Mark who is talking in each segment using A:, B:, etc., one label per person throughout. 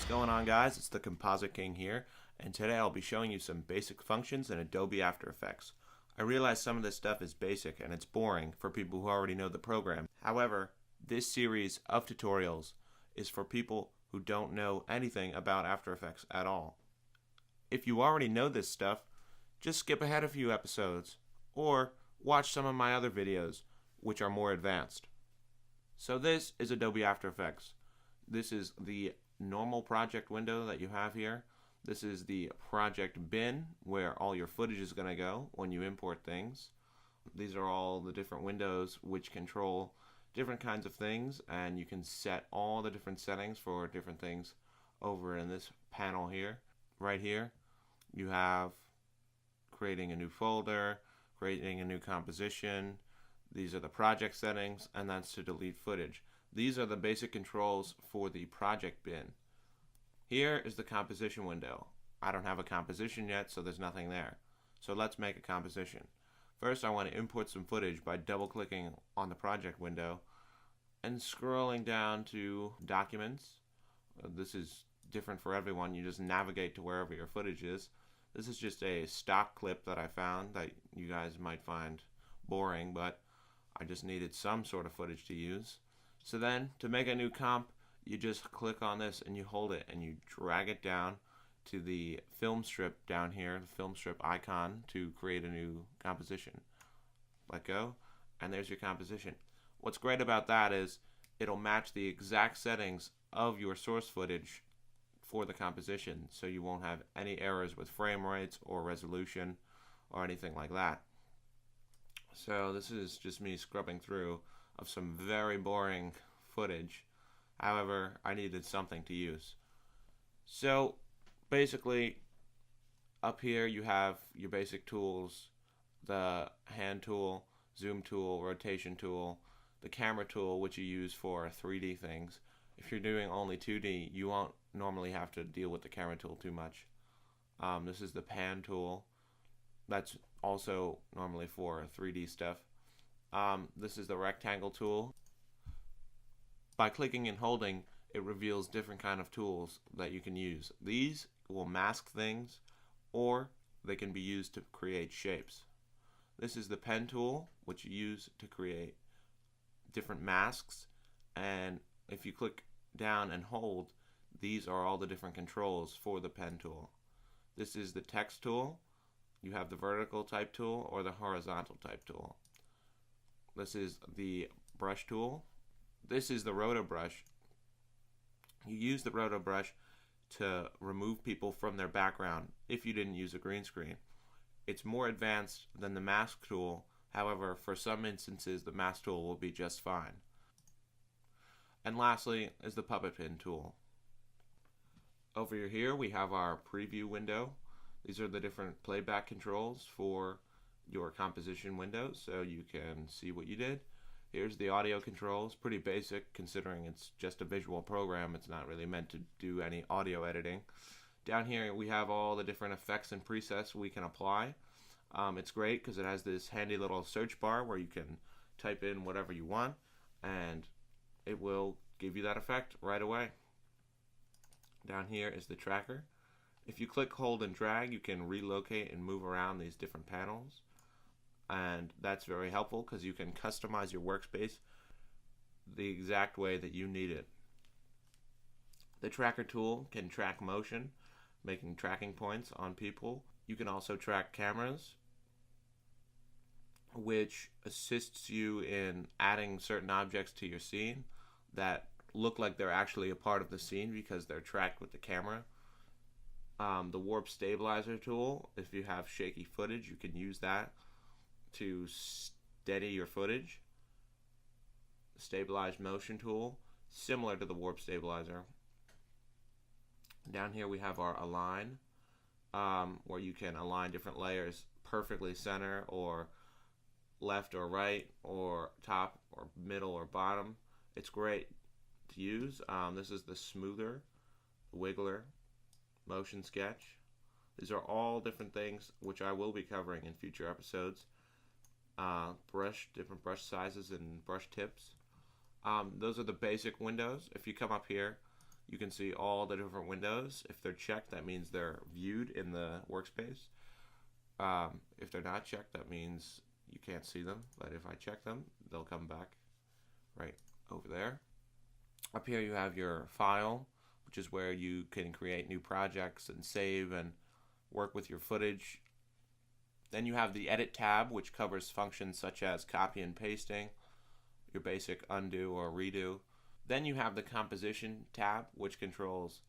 A: going on, guys? It's the Composite King here, and today I'll be showing you some basic functions in Adobe After Effects. I realize some of this stuff is basic and it's boring for people who already know the program. However, this series of tutorials is for people who don't know anything about After Effects at all. If you already know this stuff, just skip ahead a few episodes or watch some of my other videos which are more advanced. So this is Adobe After Effects. This is the normal project window that you have here. This is the project bin where all your footage is going to go when you import things. These are all the different windows which control different kinds of things, and you can set all the different settings for different things over in this panel here. Right here you have creating a new folder, creating a new composition. These are the project settings, and that's to delete footage. These are the basic controls for the project bin. Here is the composition window. I don't have a composition yet, so there's nothing there. So let's make a composition. First, I want to import some footage by double-clicking on the project window and scrolling down to Documents. This is different for everyone. You just navigate to wherever your footage is. This is just a stock clip that I found that you guys might find boring, but I just needed some sort of footage to use. So then, to make a new comp, you just click on this and you hold it and you drag it down to the film strip down here, the film strip icon, to create a new composition. Let go, and there's your composition. What's great about that is it'll match the exact settings of your source footage for the composition, so you won't have any errors with frame rates or resolution or anything like that. So this is just me scrubbing through of some very boring footage. However, I needed something to use. So basically, up here you have your basic tools: the hand tool, zoom tool, rotation tool, the camera tool, which you use for 3D things. If you're doing only 2D, you won't normally have to deal with the camera tool too much. This is the pan tool. That's also normally for 3D stuff. This is the rectangle tool. By clicking and holding, it reveals different kind of tools that you can use. These will mask things, or they can be used to create shapes. This is the pen tool, which you use to create different masks, and if you click down and hold, these are all the different controls for the pen tool. This is the text tool. You have the vertical type tool or the horizontal type tool. This is the brush tool. This is the roto brush. You use the roto brush to remove people from their background if you didn't use a green screen. It's more advanced than the mask tool. However, for some instances, the mask tool will be just fine. And lastly is the puppet pin tool. Over here we have our preview window. These are the different playback controls for your composition window, so you can see what you did. Here's the audio controls, pretty basic considering it's just a visual program. It's not really meant to do any audio editing. Down here we have all the different effects and presets we can apply. It's great because it has this handy little search bar where you can type in whatever you want and it will give you that effect right away. Down here is the tracker. If you click, hold, and drag, you can relocate and move around these different panels. And that's very helpful because you can customize your workspace the exact way that you need it. The tracker tool can track motion, making tracking points on people. You can also track cameras, which assists you in adding certain objects to your scene that look like they're actually a part of the scene because they're tracked with the camera. The warp stabilizer tool, if you have shaky footage, you can use that to steady your footage. The stabilized motion tool, similar to the warp stabilizer. Down here we have our align, where you can align different layers perfectly center or left or right or top or middle or bottom. It's great to use. This is the smoother, wiggler, motion sketch. These are all different things which I will be covering in future episodes. Different brush sizes and brush tips. Those are the basic windows. If you come up here, You can see all the different windows. If they're checked, that means they're viewed in the workspace. If they're not checked, that means you can't see them. But if I check them, they'll come back right over there. Up here you have your file, which is where you can create new projects and save and work with your footage. Then you have the Edit tab, which covers functions such as copy and pasting, your basic undo or redo. Then you have the Composition tab, which controls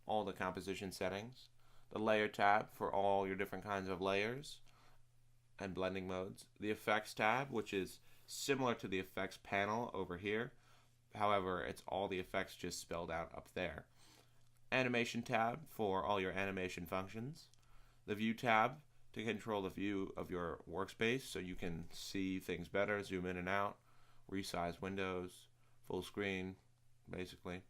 A: all the composition settings. The Layer tab for all your different kinds of layers and blending modes. The Effects tab, which is similar to the Effects panel over here. However, it's all the effects just spelled out up there. Animation tab for all your animation functions. The View tab to control the view of your workspace so you can see things better, zoom in and out, resize windows, full screen, basically.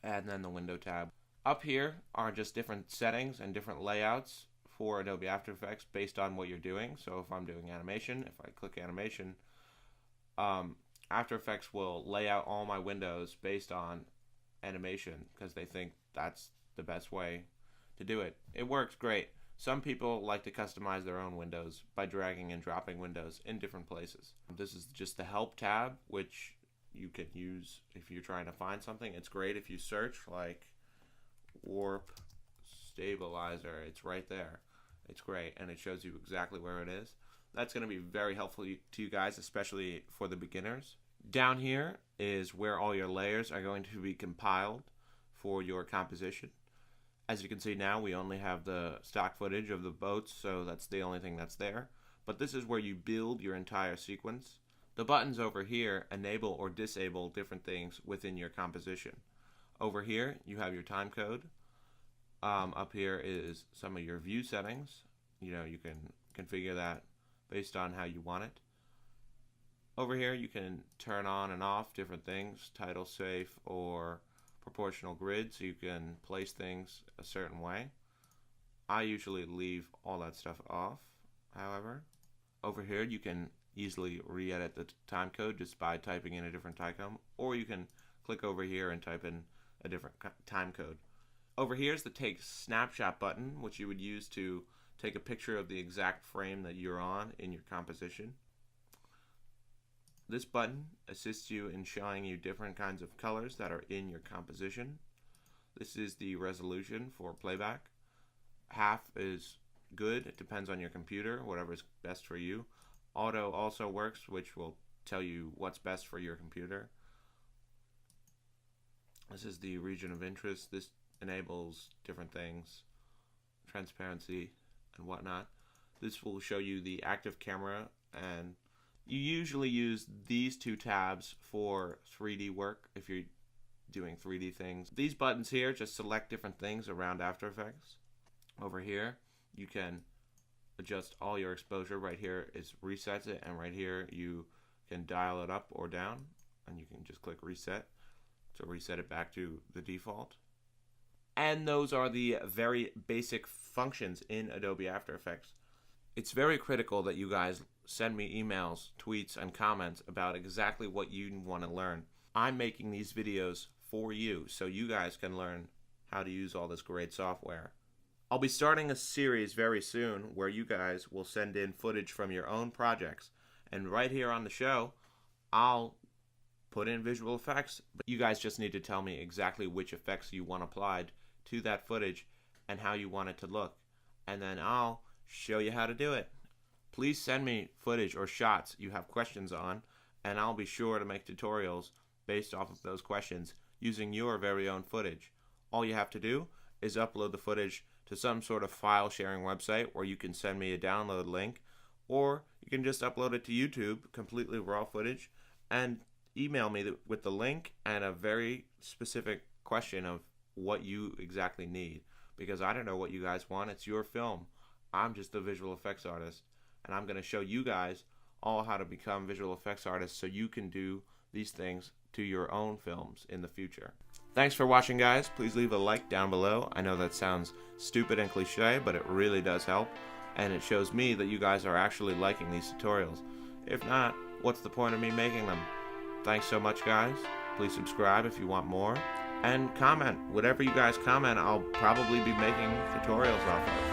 A: And then the Window tab. Up here are just different settings and different layouts for Adobe After Effects based on what you're doing. So if I'm doing animation, if I click animation, After Effects will lay out all my windows based on animation because they think that's the best way to do it. It works great. Some people like to customize their own windows by dragging and dropping windows in different places. This is just the Help tab, which you can use if you're trying to find something. It's great if you search like warp stabilizer. It's right there. It's great, and it shows you exactly where it is. That's going to be very helpful to you guys, especially for the beginners. Down here is where all your layers are going to be compiled for your composition. As you can see now, we only have the stock footage of the boats, so that's the only thing that's there. But this is where you build your entire sequence. The buttons over here enable or disable different things within your composition. Over here, you have your time code. Up here is some of your view settings. You can configure that based on how you want it. Over here, you can turn on and off different things, title safe or proportional grid, so you can place things a certain way. I usually leave all that stuff off, however. Over here, you can easily re-edit the time code just by typing in a different time code, or you can click over here and type in a different time code. Over here is the Take Snapshot button, which you would use to take a picture of the exact frame that you're on in your composition. This button assists you in showing you different kinds of colors that are in your composition. This is the resolution for playback. Half is good. It depends on your computer, whatever is best for you. Auto also works, which will tell you what's best for your computer. This is the region of interest. This enables different things, transparency and whatnot. This will show you the active camera, and you usually use these two tabs for 3D work if you're doing 3D things. These buttons here just select different things around After Effects. Over here you can adjust all your exposure. Right here is resets it, and right here you can dial it up or down, and you can just click reset to reset it back to the default. And those are the very basic functions in Adobe After Effects. It's very critical that you guys send me emails, tweets, and comments about exactly what you want to learn. I'm making these videos for you so you guys can learn how to use all this great software. I'll be starting a series very soon where you guys will send in footage from your own projects, and right here on the show I'll put in visual effects, but you guys just need to tell me exactly which effects you want applied to that footage and how you want it to look, and then I'll show you how to do it. Please send me footage or shots you have questions on, and I'll be sure to make tutorials based off of those questions using your very own footage. All you have to do is upload the footage to some sort of file sharing website where you can send me a download link, or you can just upload it to YouTube, completely raw footage, and email me with the link and a very specific question of what you exactly need, because I don't know what you guys want. It's your film. I'm just a visual effects artist, and I'm going to show you guys all how to become visual effects artists so you can do these things to your own films in the future. Thanks for watching, guys. Please leave a like down below. I know that sounds stupid and cliche, but it really does help, and it shows me that you guys are actually liking these tutorials. If not, what's the point of me making them? Thanks so much, guys. Please subscribe if you want more, and comment. Whatever you guys comment, I'll probably be making tutorials off of.